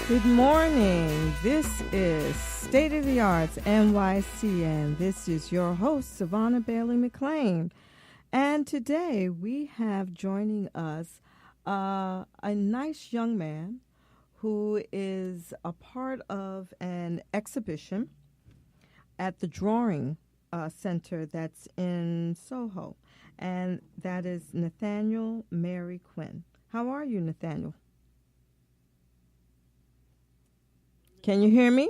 Good morning. This is State of the Arts NYC, and this is your host, Savona Bailey-McClain. And today we have joining us a nice young man who is a part of an exhibition at the Drawing Center that's in SoHo, and that is Nathaniel Mary Quinn. How are you, Nathaniel? Can you hear me?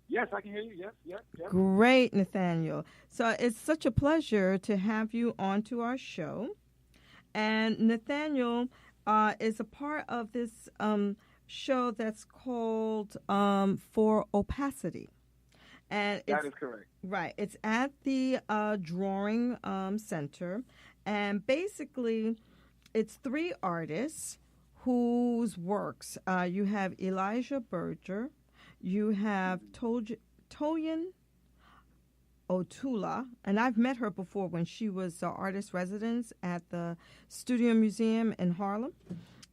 Yes, I can hear you. Yes. Great, Nathaniel. So it's such a pleasure to have you onto our show. And Nathaniel is a part of this show that's called For Opacity. And that is correct. Right. It's at the Drawing Center. And basically, it's three artists whose works you have Elijah Berger, you have Toyin Otula, and I've met her before when she was artist residence at the Studio Museum in Harlem,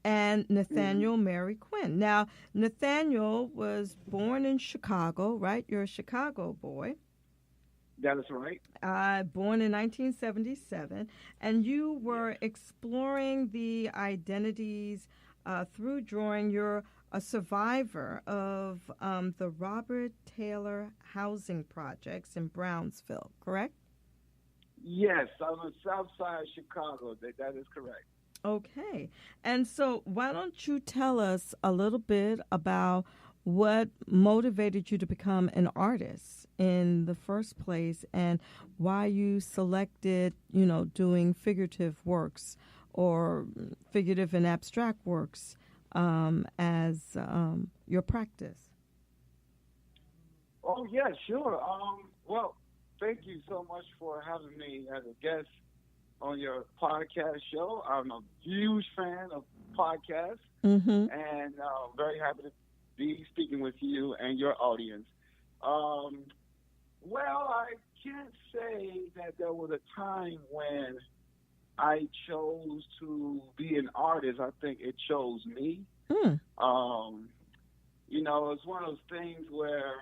and Nathaniel Mary Quinn. Now, Nathaniel was born in Chicago, right? You're a Chicago boy. That is right. Born in 1977, and you were exploring the identities through drawing. You're a survivor of the Robert Taylor housing projects in Brownsville, correct? Yes, I'm on the south side of Chicago. That is correct. Okay. And so why don't you tell us a little bit about what motivated you to become an artist in the first place, and why you selected, doing figurative works or figurative and abstract works as your practice? Oh, yeah, sure. Well, thank you so much for having me as a guest on your podcast show. I'm a huge fan of podcasts, and very happy to be speaking with you and your audience. Well, I can't say that there was a time when I chose to be an artist. I think it chose me. It's one of those things where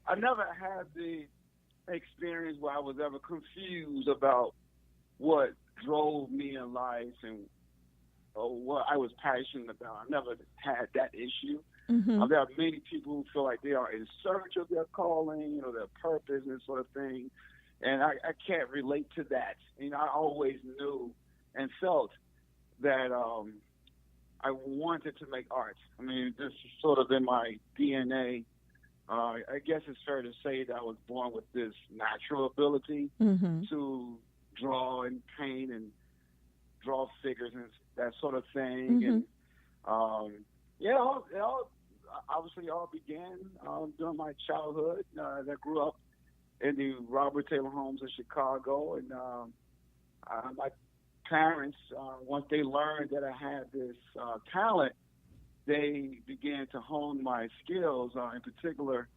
I never had the experience where I was ever confused about what drove me in life and what I was passionate about. I never had that issue. There are many people who feel like they are in search of their calling, their purpose and sort of thing. And I can't relate to that. I always knew and felt that I wanted to make art. This is sort of in my DNA. I guess it's fair to say that I was born with this natural ability to draw and paint and draw figures and that sort of thing. And obviously all began during my childhood. I grew up in the Robert Taylor homes in Chicago, and my parents, once they learned that I had this talent, they began to hone my skills. In particular,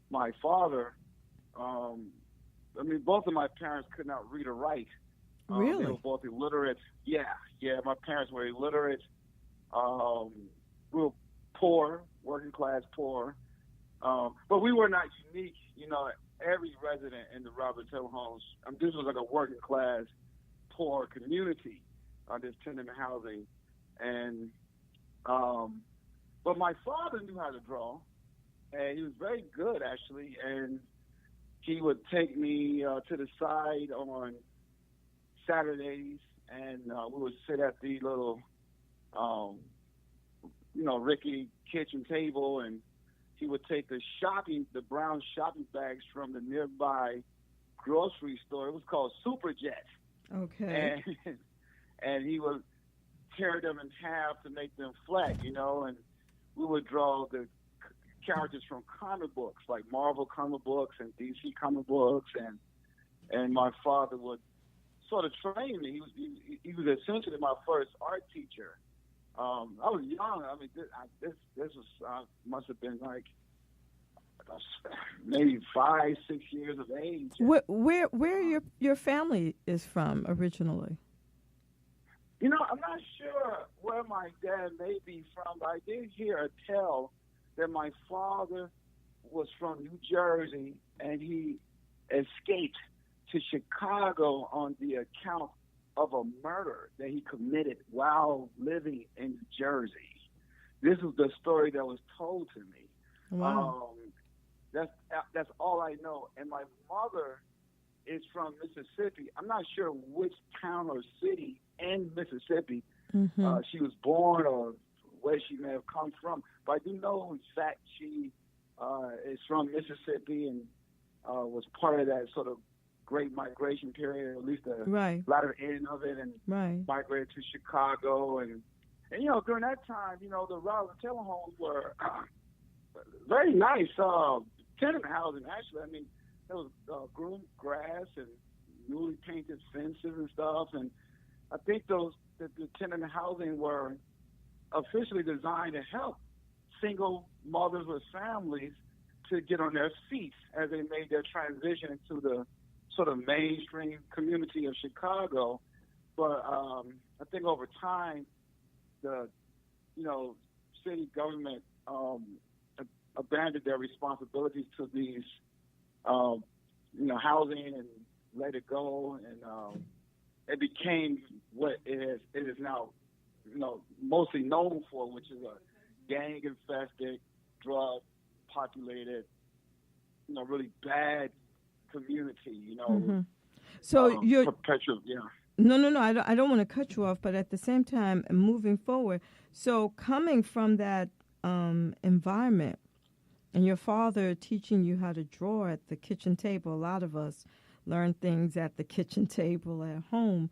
my father. Both of my parents could not read or write. Really? They were both illiterate. Yeah. My parents were illiterate. We were poor, working class poor. But we were not unique. Every resident in the Robert Taylor homes, this was like a working class poor community, this tenement housing. And but my father knew how to draw, and he was very good, actually. And he would take me to the side on Saturdays, and we would sit at the little, rickety kitchen table, and he would take the brown shopping bags from the nearby grocery store. It was called Superjet. Okay. And he would tear them in half to make them flat, you know, and we would draw the characters from comic books, like Marvel comic books and DC comic books, and my father would sort of train me. He was essentially my first art teacher. I was young. I mean, this was must have been like maybe 5, 6 years of age. Where your family is from originally? You know, I'm not sure where my dad may be from, but I did hear a tell that my father was from New Jersey and he escaped to Chicago on the account of a murder that he committed while living in New Jersey. This was the story that was told to me. Wow. That's all I know. And my mother is from Mississippi. I'm not sure which town or city in Mississippi she was born or where she may have come from. But I do know, in fact, she is from Mississippi and was part of that sort of great migration period, at least the latter end of it, and migrated to Chicago. And you know, during that time, you know, the Raleigh Taylor homes were very nice tenement housing, actually. I mean, there was groomed grass and newly painted fences and stuff. And I think the tenement housing were officially designed to help single mothers with families to get on their feet as they made their transition into the sort of mainstream community of Chicago. But I think over time, the city government abandoned their responsibilities to these housing and let it go, and it became what it is now, mostly known for, which is a gang-infested, drug-populated, really bad community. So you're perpetual, No. I don't want to cut you off, but at the same time, moving forward. So coming from that environment, and your father teaching you how to draw at the kitchen table. A lot of us learn things at the kitchen table at home.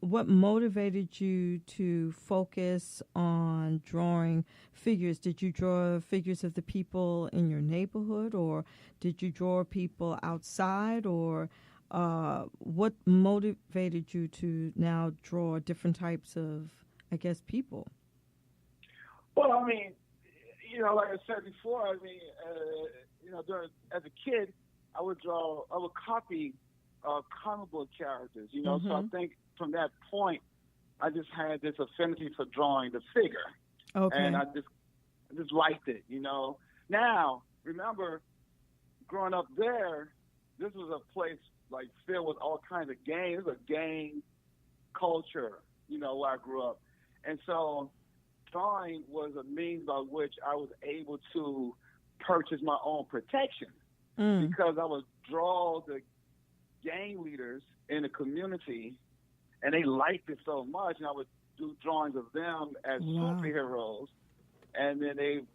What motivated you to focus on drawing figures? Did you draw figures of the people in your neighborhood, or did you draw people outside, or what motivated you to now draw different types of, I guess, people? Well, I mean, like I said before, I mean, as a kid, I would copy comic book characters, So I think from that point, I just had this affinity for drawing the figure. Okay. And I just liked it, Now, remember, growing up there, this was a place like filled with all kinds of gangs. It was a gang culture, where I grew up. And so drawing was a means by which I was able to purchase my own protection because I would draw the gang leaders in the community, and they liked it so much, and I would do drawings of them as superheroes, and then in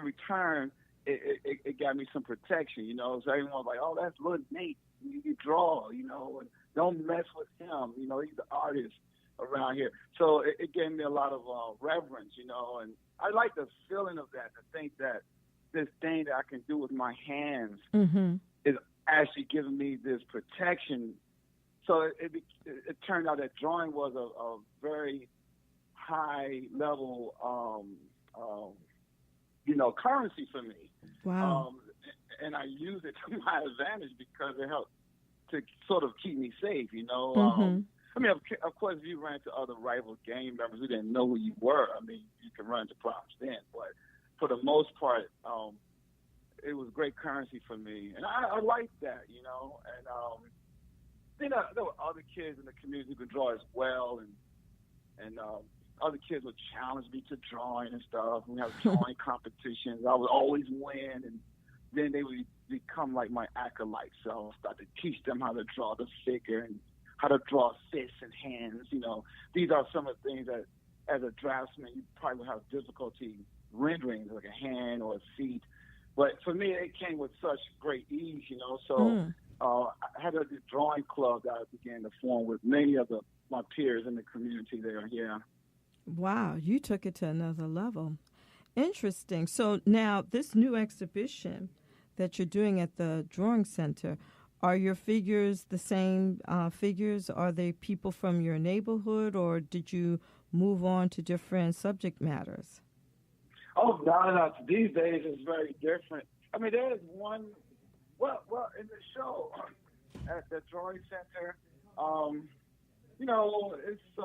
return, it got me some protection, So everyone was like, "Oh, that's little Nate. You draw, and don't mess with him. He's the artist around here." So it gave me a lot of reverence, and I like the feeling of that, to think that this thing that I can do with my hands is actually giving me this protection. So it turned out that drawing was a very high level, currency for me. Wow. And I use it to my advantage because it helped to sort of keep me safe, I mean, of course, if you ran into other rival gang members who didn't know who you were, I mean, you could run into problems then. But for the most part, it was great currency for me. And I liked that, And then there were other kids in the community who could draw as well. And other kids would challenge me to drawing and stuff. We have drawing competitions. I would always win. And then they would become like my acolytes. So I would start to teach them how to draw the figure and how to draw fists and hands. These are some of the things that, as a draftsman, you probably would have difficulty rendering, like a hand or a feet. But for me, it came with such great ease, So I had a drawing club that I began to form with many of the my peers in the community there. Yeah. Wow, you took it to another level. Interesting. So now this new exhibition that you're doing at the Drawing Center, are your figures the same figures? Are they people from your neighborhood, or did you move on to different subject matters? Oh, no. These days it's very different. I mean, there is one, well, in the show at the Drawing Center, it's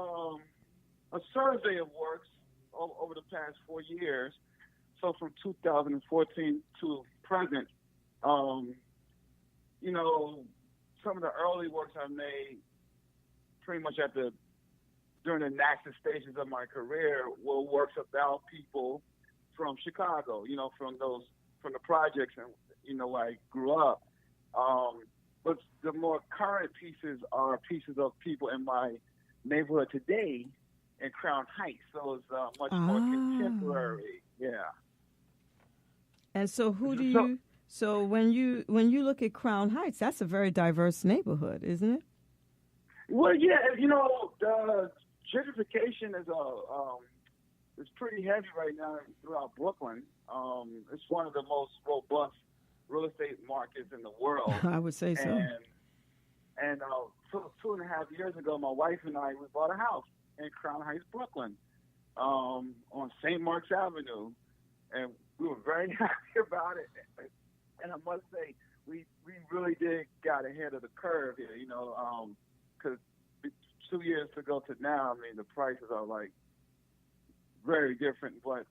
a survey of works over the past 4 years. So from 2014 to present, some of the early works I made pretty much during the nascent stages of my career were works about people from Chicago, from the projects and, where I grew up. But the more current pieces are pieces of people in my neighborhood today in Crown Heights. So it's much more contemporary. Yeah. And so so when you look at Crown Heights, that's a very diverse neighborhood, isn't it? Well, yeah, the gentrification is pretty heavy right now throughout Brooklyn. It's one of the most robust real estate markets in the world. I would say so. And 2.5 years ago, my wife and I, we bought a house in Crown Heights, Brooklyn, on St. Mark's Avenue, and we were very happy about it. And I must say, we really did got ahead of the curve here, because 2 years ago to now, I mean, the prices are like very different. But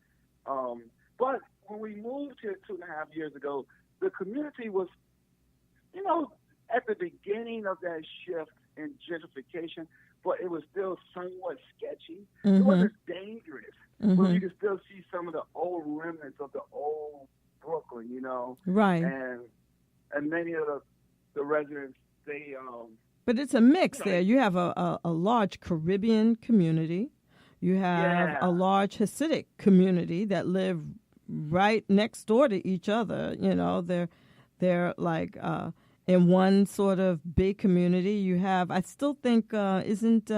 when we moved here 2.5 years ago, the community was, at the beginning of that shift in gentrification, but it was still somewhat sketchy. Mm-hmm. It wasn't dangerous, but you could still see some of the old remnants of the old Brooklyn, Right. And many of the residents, they But it's a mix there. You have a large Caribbean community. You have a large Hasidic community that live right next door to each other. They're like in one sort of big community. You have, I still think, isn't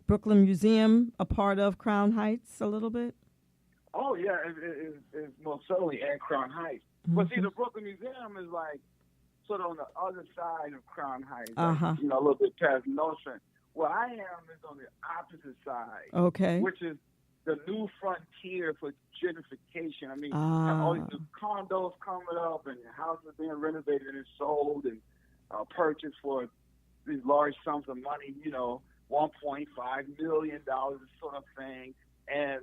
Brooklyn Museum a part of Crown Heights a little bit? Oh, yeah, it's most certainly in Crown Heights. Mm-hmm. But see, the Brooklyn Museum is like sort of on the other side of Crown Heights, like, a little bit past Nostrand. Where I am is on the opposite side, okay, which is the new frontier for gentrification. I mean, all these new condos coming up and houses being renovated and sold and purchased for these large sums of money, $1.5 million sort of thing. And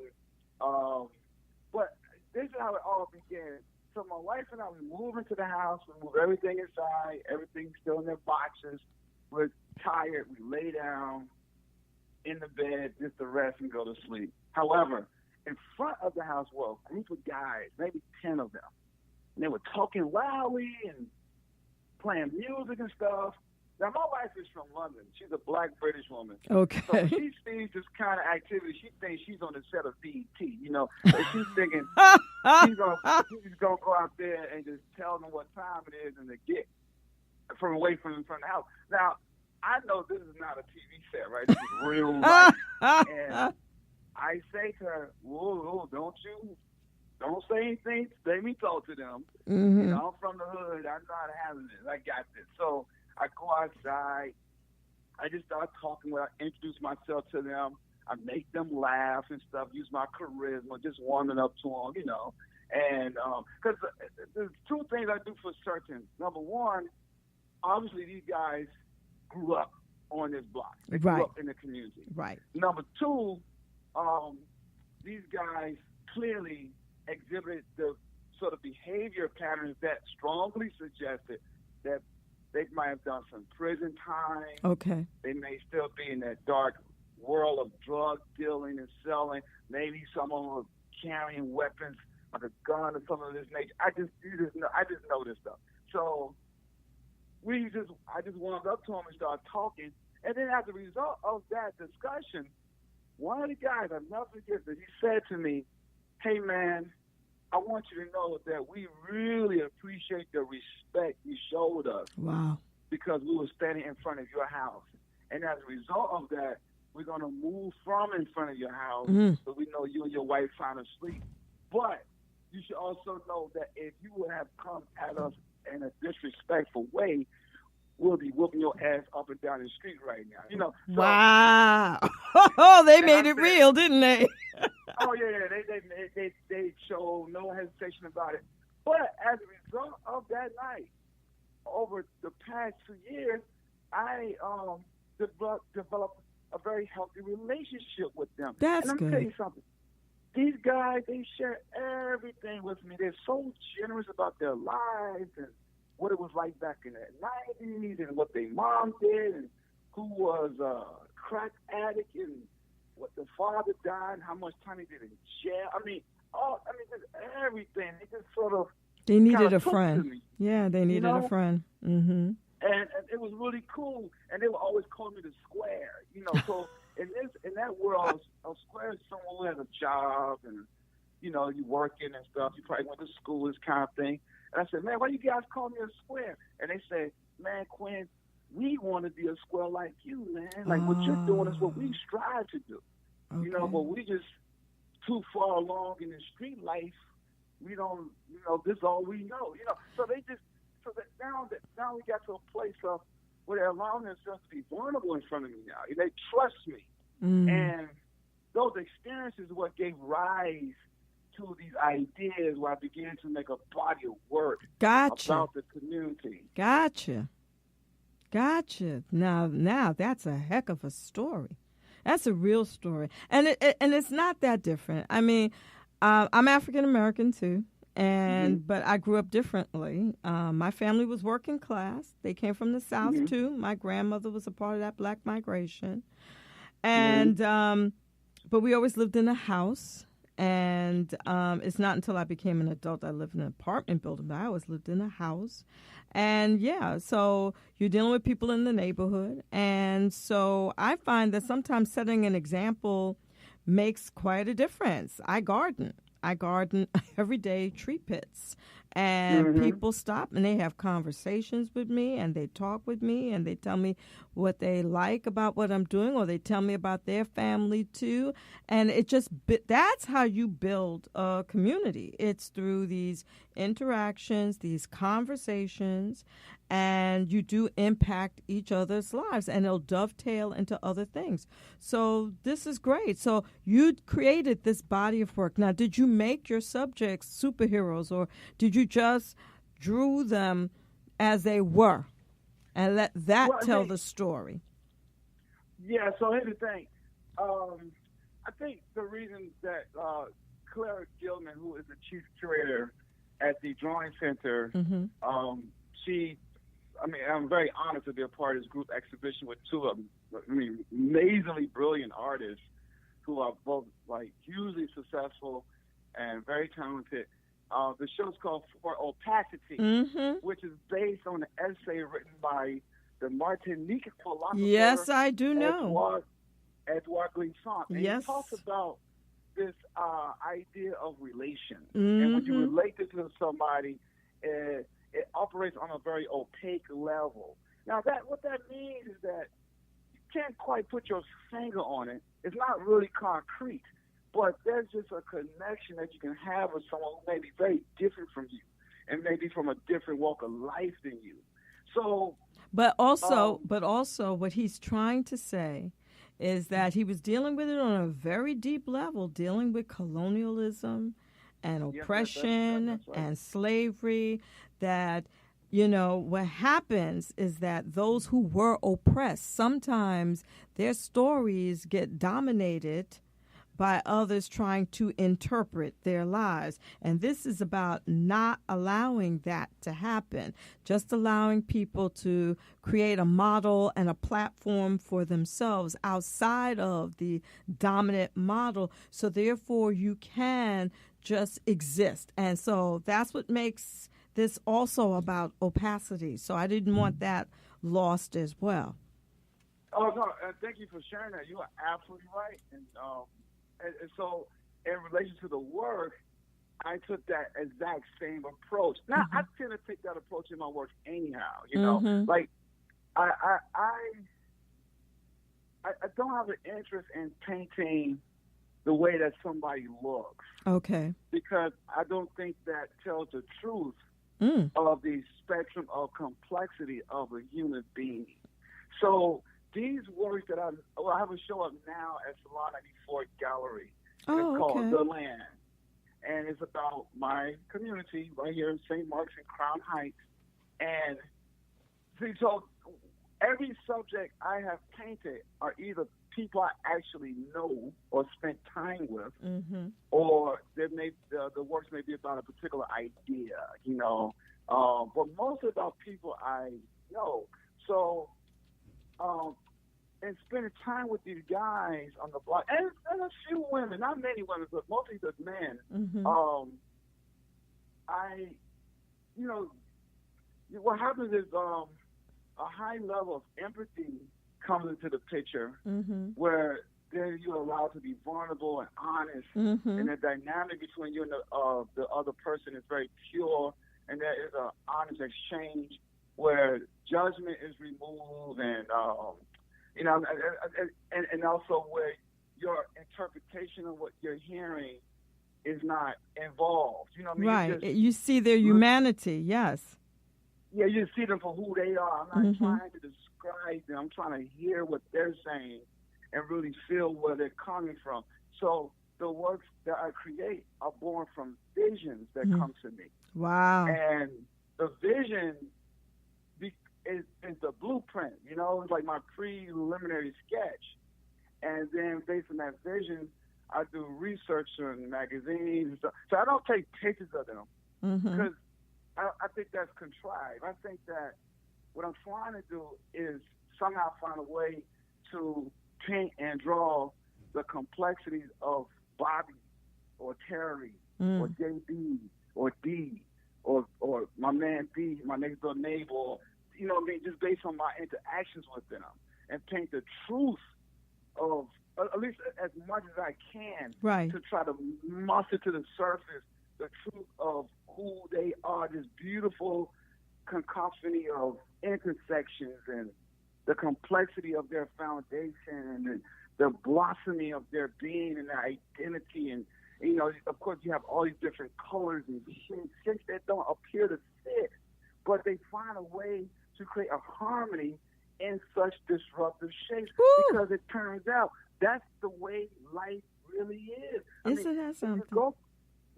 but this is how it all began. So my wife and I, we move into the house, we move everything inside, everything's still in their boxes. We're tired, we lay down in the bed just to rest and go to sleep. However, in front of the house were a group of guys, maybe 10 of them. And they were talking loudly and playing music and stuff. Now, my wife is from London. She's a black British woman. Okay. So she sees this kind of activity. She thinks she's on the set of BET, And she's thinking she's going to go out there and just tell them what time it is and to get from away from the house. Now, I know this is not a TV set, right? This is real life. And I say to her, whoa, don't say anything. Let me talk to them. Mm-hmm. I'm from the hood. I know how to handle this. I got this. So I go outside. I just start talking when I introduce myself to them. I make them laugh and stuff, use my charisma, just warming up to them, And because there's two things I do for certain. Number one, obviously these guys grew up on this block. They grew up in the community. Right. Number two, these guys clearly exhibited the sort of behavior patterns that strongly suggested that they might have done some prison time. Okay. They may still be in that dark world of drug dealing and selling. Maybe some of them were carrying weapons like a gun or something of this nature. I just know this stuff. So I just warmed up to him and started talking. And then as a result of that discussion, one of the guys, I'll never forget this, he said to me, hey, man, I want you to know that we really appreciate the respect you showed us. Wow. Because we were standing in front of your house. And as a result of that, we're going to move from in front of your house so we know you and your wife found asleep. But you should also know that if you would have come at us in a disrespectful way, we'll be whooping your ass up and down the street right now. You know. So, wow. Oh, they made it real, didn't they? Oh yeah. They showed no hesitation about it. But as a result of that night, over the past 2 years, I developed a very healthy relationship with them. That's and I'm good. tell you something. These guys, they share everything with me. They're so generous about their lives and what it was like back in the 90s and what their mom did and who was a crack addict and what the father died and how much time he did in jail. Just everything. They just sort of They needed a friend. Yeah, they needed a friend. Mm-hmm. And it was really cool. And they would always call me the square. So in that world, a square is someone who has a job and, you working and stuff. You probably went to school, this kind of thing. And I said, man, why you guys call me a square? And they said, man, Quinn, we want to be a square like you, man. Like what you're doing is what we strive to do. Okay. But we just too far along in the street life. We don't, this is all we know. So now we got to a place of where they're allowing themselves to be vulnerable in front of me now. They trust me. And those experiences are what gave rise to these ideas where I began to make a body of work about the community. Gotcha. Now that's a heck of a story. That's a real story. And it's not that different. I mean, I'm African American too. But I grew up differently. My family was working class. They came from the South too. My grandmother was a part of that black migration. And but we always lived in a house. And it's not until I became an adult I lived in an apartment building, but I always lived in a house. And so you're dealing with people in the neighborhood. And so I find that sometimes setting an example makes quite a difference. I garden every day, tree pits. And people stop and they have conversations with me and they talk with me and they tell me what they like about what I'm doing, or they tell me about their family too. And that's how you build a community. It's through these interactions, these conversations, and you do impact each other's lives, and it'll dovetail into other things. So this is great. So you created this body of work. Now, did you make your subjects superheroes, or did you just drew them as they were and let that tell the story? Yeah, so here's the thing. I think the reason that Clara Gilman, who is the chief curator at the Drawing Center, I'm very honored to be a part of this group exhibition with two of them. Amazingly brilliant artists who are both hugely successful and very talented. The show's called For Opacity, which is based on an essay written by the Martinique philosopher. Yes, I do know. Edouard Glissant. And yes. He talks about this idea of relation. And when you relate it to somebody, it operates on a very opaque level. Now, what that means is that you can't quite put your finger on it. It's not really concrete, but there's just a connection that you can have with someone who may be very different from you and maybe from a different walk of life than you. So, but also what he's trying to say is that he was dealing with it on a very deep level, dealing with colonialism and oppression that's right. and slavery, that, what happens is that those who were oppressed, sometimes their stories get dominated by others trying to interpret their lives. And this is about not allowing that to happen, just allowing people to create a model and a platform for themselves outside of the dominant model. So therefore you can just exist. And so that's what makes this also about opacity. So I didn't want that lost as well. Oh, no, thank you for sharing that. You are absolutely right. And so in relation to the work, I took that exact same approach. Now, I tend to take that approach in my work anyhow, Like, I I don't have an interest in painting the way that somebody looks. Okay. Because I don't think that tells the truth of the spectrum of complexity of a human being. So these works that I have a show up now at Salon 94 Gallery. It's called The Land. And it's about my community right here in St. Mark's and Crown Heights. And see, so every subject I have painted are either people I actually know or spent time with, or the works may be about a particular idea, you know. But mostly about people I know. So, and spending time with these guys on the block, and a few women, not many women, but mostly the men. What happens is a high level of empathy comes into the picture, where then you're allowed to be vulnerable and honest, and the dynamic between you and the other person is very pure, and there is an honest exchange where judgment is removed, and and also where your interpretation of what you're hearing is not involved. You know what I mean? Right. You see their humanity, yes. Yeah, you see them for who they are. I'm not trying to describe them. I'm trying to hear what they're saying and really feel where they're coming from. So the works that I create are born from visions that come to me. Wow. And the vision is the blueprint, you know? It's like my preliminary sketch. And then based on that vision, I do research on magazines and stuff. So I don't take pictures of them because I think that's contrived. I think that what I'm trying to do is somehow find a way to paint and draw the complexities of Bobby or Terry or JB or D or my man B, my next door neighbor, or, you know what I mean, just based on my interactions with them, and paint the truth of, at least as much as I can, to try to muster to the surface the truth of who they are, this beautiful cacophony of intersections and the complexity of their foundation and the blossoming of their being and their identity. And, you know, of course, you have all these different colors and shapes that don't appear to fit, but they find a way to create a harmony in such disruptive shapes. Because it turns out that's the way life really is. Isn't that something?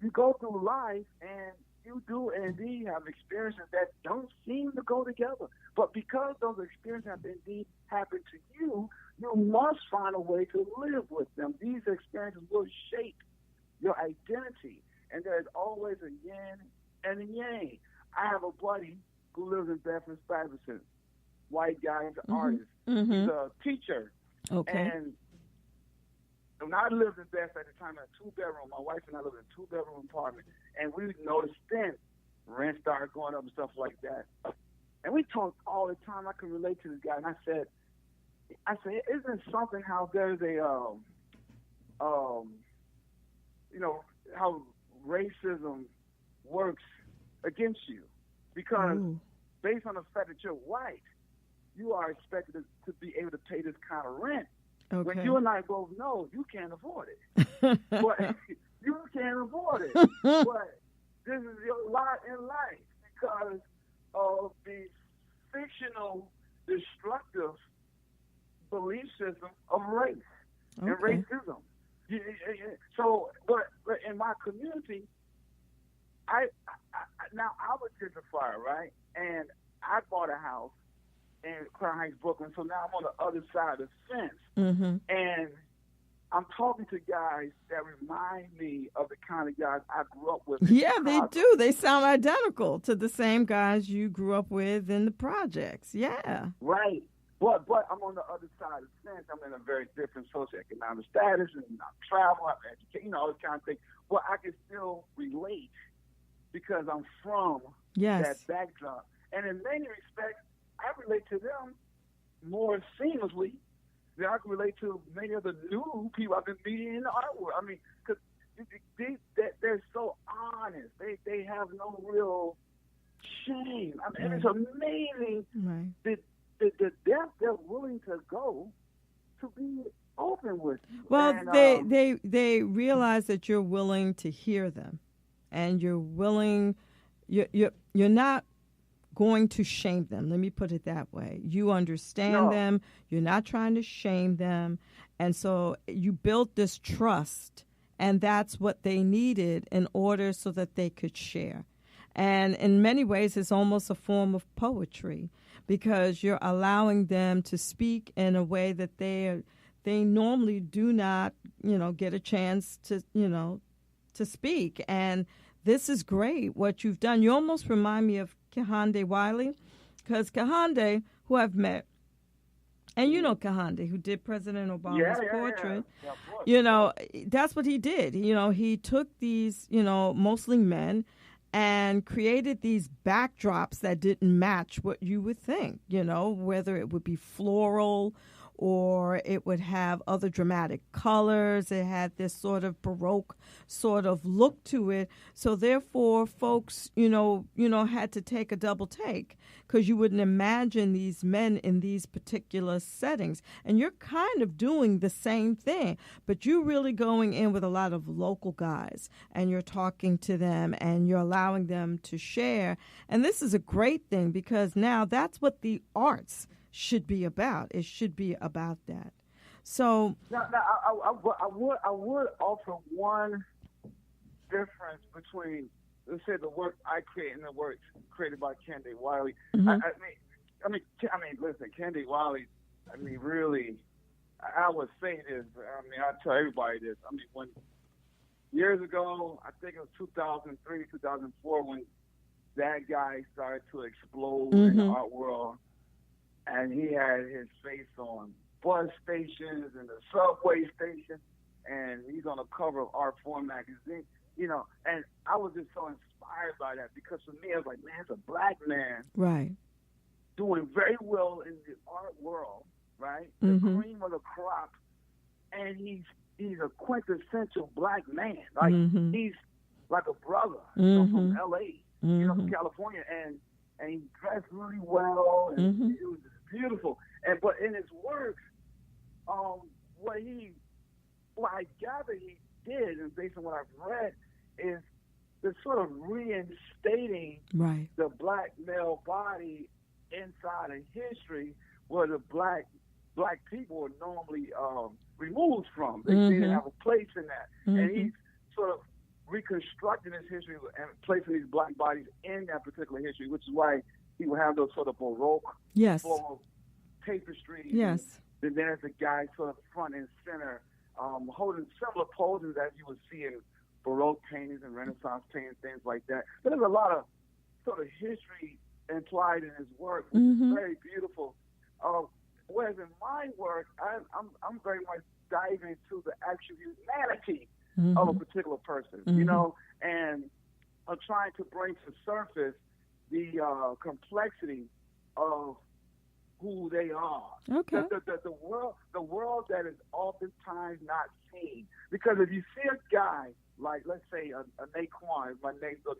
You go through life and you do indeed have experiences that don't seem to go together. But because those experiences have indeed happened to you, you must find a way to live with them. These experiences will shape your identity. And there's always a yin and a yang. I have a buddy who lives in Bedford-Stuyvesant, white guy, he's an artist. He's a teacher. Okay. And when I lived in Bedford at the time in a 2-bedroom, my wife and I lived in a 2-bedroom apartment, and we noticed then rent started going up and stuff like that. And we talked all the time. I could relate to this guy, and I said, isn't it something how there's a, you know, how racism works against you? Because based on the fact that you're white, you are expected to be able to pay this kind of rent. Okay. When you and I both know you can't afford it. But you can't afford it. But this is your lot in life because of the fictional, destructive belief system of race and racism. So, but in my community, now I'm a gentrifier, right? And I bought a house in Crown Heights, Brooklyn, so now I'm on the other side of the fence. And I'm talking to guys that remind me of the kind of guys I grew up with. Yeah, they do. They sound identical to the same guys you grew up with in the projects. Yeah. Right. But I'm on the other side of the fence. I'm in a very different socioeconomic status, and I travel, I'm educated, you know, all this kind of thing. But I can still relate because I'm from that backdrop. And in many respects, I relate to them more seamlessly than I can relate to many of the new people I've been meeting in the art world. I mean, because they're so honest. They have no real shame. I mean, it's amazing the depth they're willing to go to be open with you. Well, And, they realize that you're willing to hear them, and you're willing. You're not going to shame them. Let me put it that way. You understand them. You're not trying to shame them. And so you built this trust, and that's what they needed in order so that they could share. And in many ways, it's almost a form of poetry because you're allowing them to speak in a way that they normally do not, get a chance to, to speak. And this is great, what you've done. You almost remind me of Kehinde Wiley, because Kehinde, who I've met, and you know Kehinde, who did President Obama's portrait, that's what he did. He took these, mostly men, and created these backdrops that didn't match what you would think, whether it would be floral or it would have other dramatic colors. It had this sort of Baroque sort of look to it. So therefore, folks, had to take a double take because you wouldn't imagine these men in these particular settings. And you're kind of doing the same thing, but you're really going in with a lot of local guys and you're talking to them and you're allowing them to share. And this is a great thing because now that's what the arts should be about. It should be about that. So now I would offer one difference between, let's say, the work I create and the work created by Kehinde Wiley. Mm-hmm. I mean, listen, Kehinde Wiley. Really, I would say this. I tell everybody this. When years ago, I think it was 2003, 2004, when that guy started to explode in the art world. And he had his face on bus stations and the subway station, and he's on the cover of Art Form magazine, and I was just so inspired by that because for me, I was like, man, it's a black man, right, doing very well in the art world, right, the cream of the crop, and he's a quintessential black man, like he's like a brother, from L.A., from California, and he dressed really well, and it was beautiful. But in his work, what I gather he did, and based on what I've read, is the sort of reinstating the black male body inside of history where the black people are normally removed from. They didn't have a place in that. And he's sort of reconstructing his history and placing these black bodies in that particular history, which is why he would have those sort of Baroque floral tapestries. Yes. And then there's a guy sort of front and center, holding similar poses as you would see in Baroque paintings and Renaissance paintings, things like that. But there's a lot of sort of history implied in his work, which is very beautiful. Whereas in my work, I'm very much diving into the actual humanity of a particular person, and I'm trying to bring to surface the complexity of who they are. Okay. The world that is oftentimes not seen. Because if you see a guy like, let's say, a Naquan, my neighbor,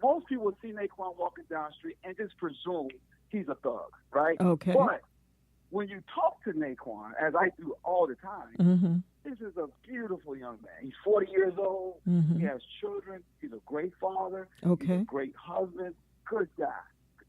most people would see Naquan walking down the street and just presume he's a thug, right? Okay. But when you talk to Naquan, as I do all the time, this is a beautiful young man. He's 40 years old. He has children. He's a great father. Okay. He's a great husband. Good guy.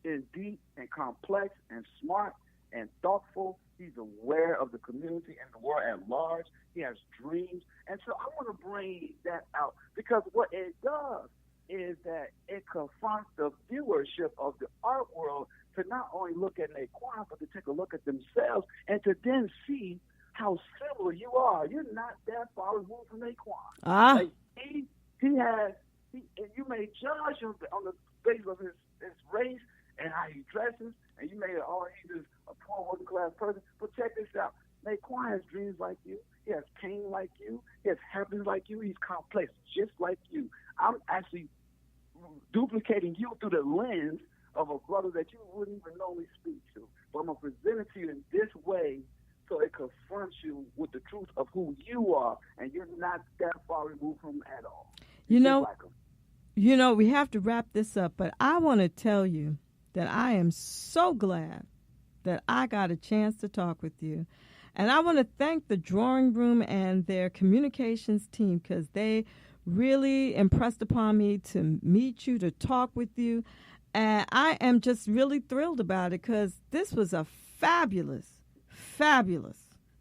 Is deep and complex and smart and thoughtful. He's aware of the community and the world at large. He has dreams. And so I want to bring that out because what it does is that it confronts the viewership of the art world to not only look at Naquan, but to take a look at themselves and to then see how similar you are. You're not that far removed from Naquan. Like and you may judge him on the basis of his race and how he dresses, and you may he's just a poor working class person. But check this out. Naquan has dreams like you. He has pain like you. He has happiness like you. He's complex just like you. I'm actually duplicating you through the lens of a brother that you wouldn't even normally speak to. But I'm going to present it to you in this way so it confronts you with the truth of who you are, and you're not that far removed from him at all. We have to wrap this up, but I want to tell you that I am so glad that I got a chance to talk with you. And I want to thank the drawing room and their communications team because they really impressed upon me to meet you, to talk with you. And I am just really thrilled about it because this was a fabulous, fabulous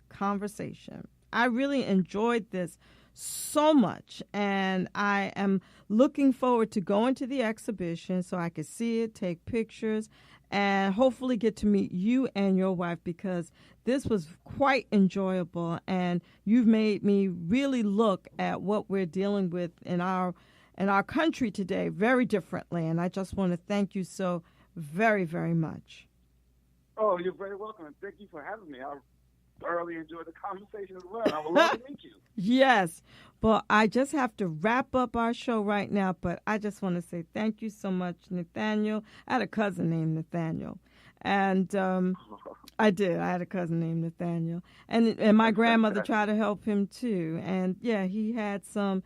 conversation. I really enjoyed this so much, and I am looking forward to going to the exhibition so I can see it, take pictures, and hopefully get to meet you and your wife because this was quite enjoyable, and you've made me really look at what we're dealing with in our country today very differently, and I just want to thank you so very, very much. Oh, you're very welcome, and thank you for having me. I thoroughly enjoyed the conversation as well. I would love to meet you. Yes. Well, I just have to wrap up our show right now, but I just want to say thank you so much, Nathaniel. I had a cousin named Nathaniel, and I did. I had a cousin named Nathaniel, and my grandmother tried to help him too. And yeah, he had some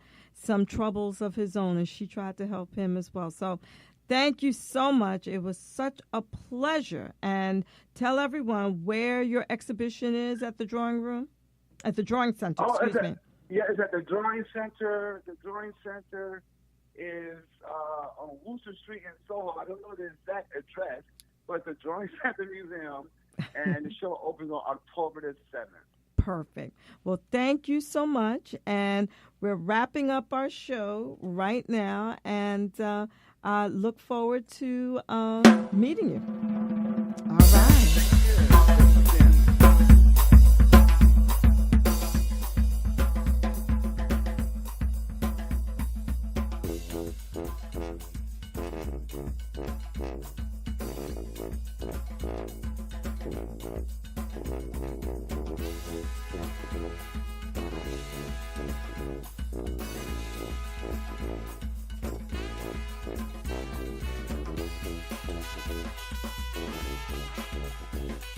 troubles of his own, and she tried to help him as well. So thank you so much. It was such a pleasure. And tell everyone where your exhibition is at the Drawing Room, at the Drawing Center. Excuse me. Yeah, it's at the Drawing Center. The Drawing Center is on Wooster Street in SoHo. I don't know the exact address, but it's the Drawing Center Museum, and the show opens on October the 7th. Perfect. Well, thank you so much. And we're wrapping up our show right now, and I look forward to meeting you. All right. Thank you.